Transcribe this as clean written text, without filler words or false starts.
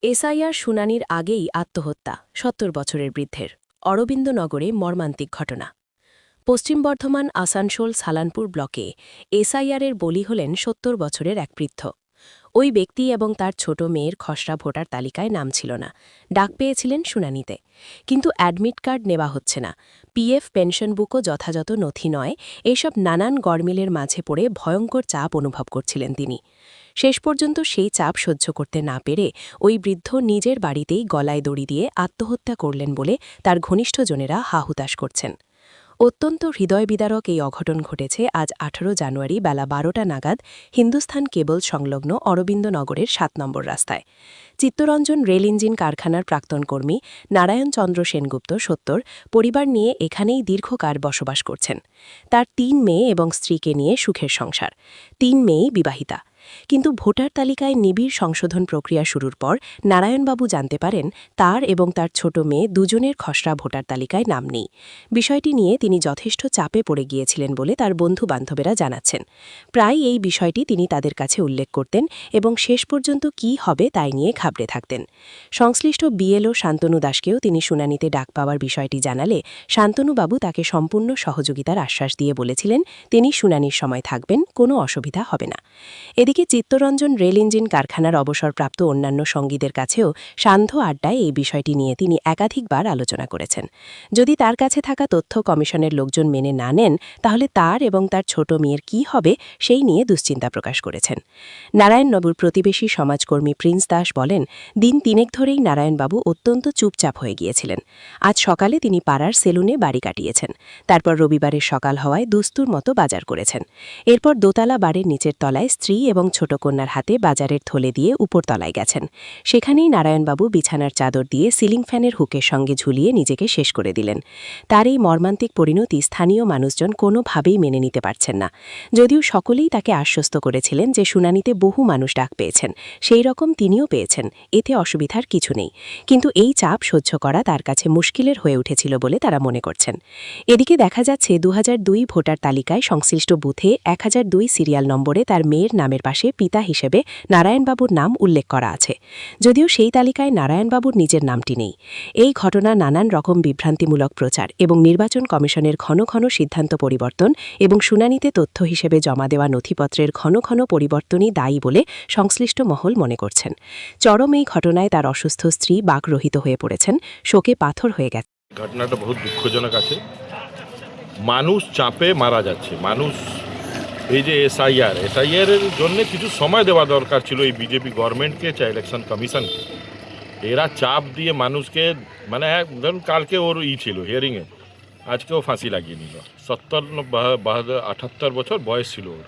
SIR শুনানির আগেই আত্মহত্যা ৭০ বছরের বৃদ্ধের অরবিন্দনগরে মর্মান্তিক ঘটনা। পশ্চিম বর্ধমান আসানসোল সালানপুর ব্লকে এসআইআরের বলি হলেন ৭০ বছরের এক বৃদ্ধ। ওই ব্যক্তি এবং তার ছোট মেয়ের খসড়া ভোটার তালিকায় নাম ছিল না, ডাক পেয়েছিলেন শুনানিতে। কিন্তু অ্যাডমিট কার্ড নেওয়া হচ্ছে না, পিএফ পেনশন বুকও যথাযথ নথি নয়, এইসব নানান গরমিলের মাঝে পড়ে ভয়ঙ্কর চাপ অনুভব করছিলেন তিনি। শেষ পর্যন্ত সেই চাপ সহ্য করতে না পেরে ওই বৃদ্ধ নিজের বাড়িতেই গলায় দড়ি দিয়ে আত্মহত্যা করলেন বলে তার ঘনিষ্ঠজনেরা হাহুতাশ করছেন। অত্যন্ত হৃদয়বিদারক এই অঘটন ঘটেছে আজ ১৮ জানুয়ারি বেলা ১২টা নাগাদ হিন্দুস্থান কেবল সংলগ্ন অরবিন্দনগরের ৭ নম্বর রাস্তায়। চিত্তরঞ্জন রেল ইঞ্জিন কারখানার প্রাক্তন কর্মী নারায়ণ চন্দ্র সেনগুপ্ত ৭০ পরিবার নিয়ে এখানেই দীর্ঘকাল বসবাস করছেন। তার ৩ মেয়ে এবং স্ত্রীকে নিয়ে সুখের সংসার। ৩ মেয়েই বিবাহিতা। কিন্তু ভোটার তালিকায় নিবিড় সংশোধন প্রক্রিয়া শুরুর পর নারায়ণবাবু জানতে পারেন তার এবং তার ছোট মেয়ে দুজনের খসড়া ভোটার তালিকায় নাম নেই। বিষয়টি নিয়ে তিনি যথেষ্ট চাপে পড়ে গিয়েছিলেন বলে তার বন্ধু-বান্ধবেরা জানাচ্ছেন। প্রায় এই বিষয়টি তিনি তাদের কাছে উল্লেখ করতেন এবং শেষ পর্যন্ত কী হবে তাই নিয়ে ঘাবড়ে থাকতেন। সংশ্লিষ্ট বিএলও শান্তনু দাসকেও তিনি শুনানিতে ডাক পাওয়ার বিষয়টি জানালে শান্তনুবাবু তাকে সম্পূর্ণ সহযোগিতার আশ্বাস দিয়ে বলেছিলেন তিনি শুনানির সময় থাকবেন, কোনো অসুবিধা হবে না। এদিকে চিত্তরঞ্জন রেল ইঞ্জিন কারখানার অবসরপ্রাপ্ত অন্যান্য সঙ্গীদের কাছেও সান্ধ্য আড্ডায় এই বিষয়টি নিয়ে তিনি একাধিকবার আলোচনা করেছেন। যদি তার কাছে থাকা তথ্য কমিশনের লোকজন মেনে না নেন, তাহলে তার এবং তার ছোট মেয়ের কী হবে সেই নিয়ে দুশ্চিন্তা প্রকাশ করেছেন। নারায়ণবাবুর প্রতিবেশী সমাজকর্মী প্রিন্স দাস বলেন, দিন ৩ ধরেই নারায়ণবাবু অত্যন্ত চুপচাপ হয়ে গিয়েছিলেন। আজ সকালে তিনি পাড়ার সেলুনে বাড়ি কাটিয়েছেন। তারপর রবিবারের সকাল হওয়ায় দুস্তুর মতো বাজার করেছেন। এরপর দোতলা বাড়ির নিচের তলায় স্ত্রী এবং ছোট কন্যার হাতে বাজারের থলে দিয়ে উপরতলায় গেছেন। সেখানেই নারায়ণবাবু বিছানার চাদর দিয়ে সিলিং ফ্যানের হুকের সঙ্গে ঝুলিয়ে নিজেকে শেষ করে দিলেন। তার এই মর্মান্তিক পরিণতি স্থানীয় মানুষজন কোনোভাবেই মেনে নিতে পারছেন না। যদিও সকলেই তাকে আশ্বস্ত করেছিলেন যে শুনানিতে বহু মানুষ ডাক পেয়েছেন, সেই রকম তিনিও পেয়েছেন, এতে অসুবিধার কিছু নেই। কিন্তু এই চাপ সহ্য করা তার কাছে মুশকিলের হয়ে উঠেছিল বলে তারা মনে করছেন। এদিকে দেখা যাচ্ছে ২০০২ ভোটার তালিকায় সংশ্লিষ্ট বুথে ১০০২ সিরিয়াল নম্বরে তার মেয়ের নামের পাশে পিতা হিসেবে নারায়ণবাবুর নাম উল্লেখ করা আছে, যদিও সেই তালিকায় নারায়ণবাবুর নিজের নামটি নেই। এই ঘটনা নানান রকম বিভ্রান্তিমূলক প্রচার এবং নির্বাচন কমিশনের ঘন ঘন সিদ্ধান্ত পরিবর্তন এবং শুনানিতে তথ্য হিসেবে জমা দেওয়া নথিপত্রের ঘন ঘন পরিবর্তনই দায়ী বলে সংশ্লিষ্ট মহল মনে করছেন। চরম এই ঘটনায় তার অসুস্থ স্ত্রী বাকরহিত হয়ে পড়েছেন, শোকে পাথর হয়ে গেছে। ঘটনাটা বহুত দুঃখজনক আছে। মানুষ চাপে মারা যাচ্ছে। মানুষ এই যে এসআইআর এর জন্য কিছু সময় দেওয়া দরকার ছিল এই বিজেপি গভর্নমেন্টকে, চাই ইলেকশন কমিশনকে। এরা চাপ দিয়ে মানুষকে মানে ধরুন কালকে ওর ছিল হিয়ারিংয়ে, আজকেও ফাঁসি লাগিয়ে নিল। ৭৭ ৭৮ বছর বয়স ছিল ওর।